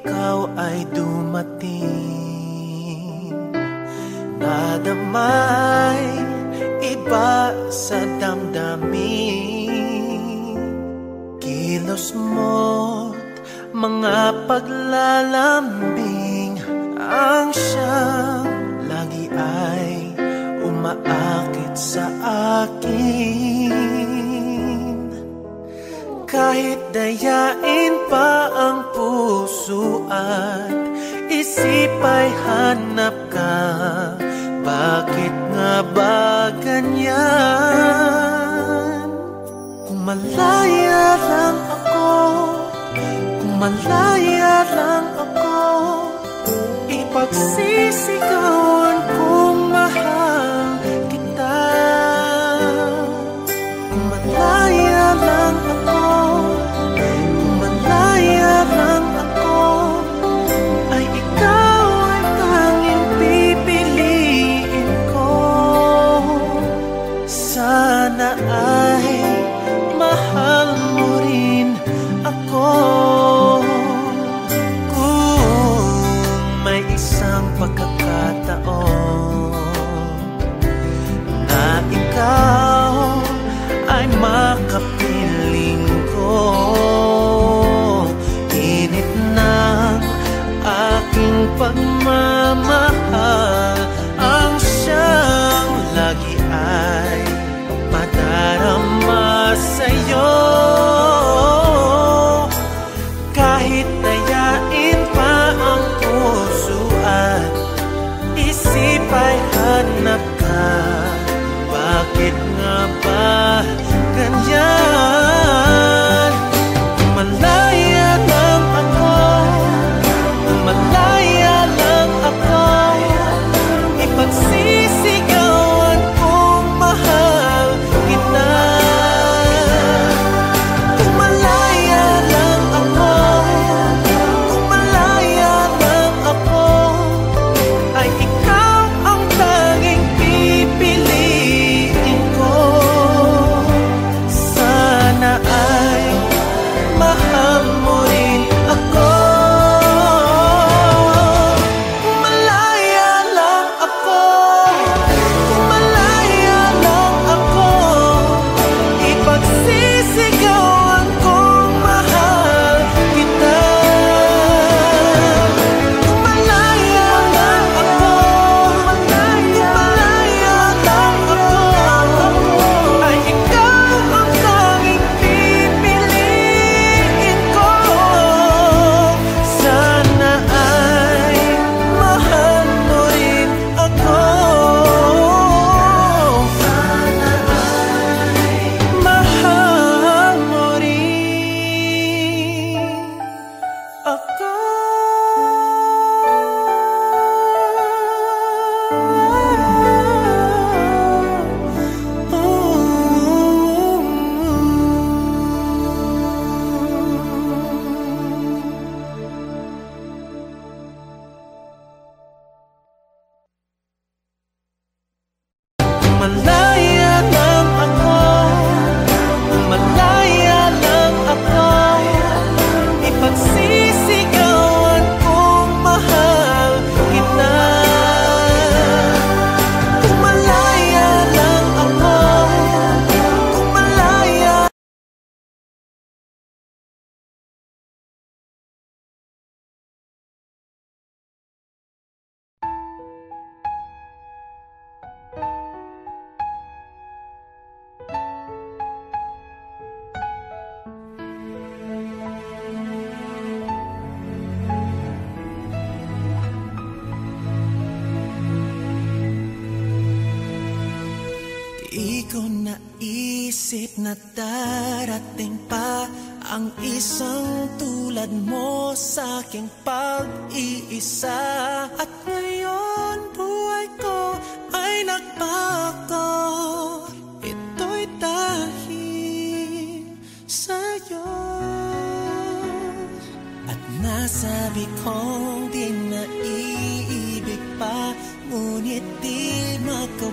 ikaw ay dumating. Nadamay iba sa damdamin. Kilos mo't mga paglalambing ang siyang lagi ay umaakit sa akin. Kahit dayain pa ang puso at isip ay hanap ka, bakit nga ba ganyan? Kung malaya lang ako, kung malaya lang ako, ipagsisigawan kung mahal kita. Kung malaya lang ako, kung malaya lang ako, ay ikaw ang tanging pipiliin ko. Sana ay mahal mo rin ako. Isang pagkakataon na ikaw ay makapiling ko. Init ng aking pagmamahal ang siyang lagi ay madarama sa'yo. Kahit dayain pa ang puso at isip ay hanap ka, bakit nga ba ganyan? Kung malaya lang ako, kung malaya lang ako, ipagsisigawan kung mahal kita. Kung malaya lang ako, kung malaya lang ako, ay ikaw ang tanging pipiliin ko. Sana ay mahal mo rin ako. Kung malaya lang ako, kung malaya lang ako, ipagsisigawan kung mahal kita. Kung malaya lang ako, kung malaya lang ako, ay ikaw ang tanging pipiliin ko. Sana ay mahal mo rin ako. Sana ay mahal mo rin ako. Kung malaya lang ako, kung malaya lang ako, ipagsisigawan kung mahal kita. Kung malaya lang ako, kung malaya. Di ko naisip na darating pa ang isang tulad mo sa aking pag-iisa. At ngayon buhay ko ay nagbago, ito'y dahil sa'yo. At nasabi kong di na iibig pa, ngunit di makaw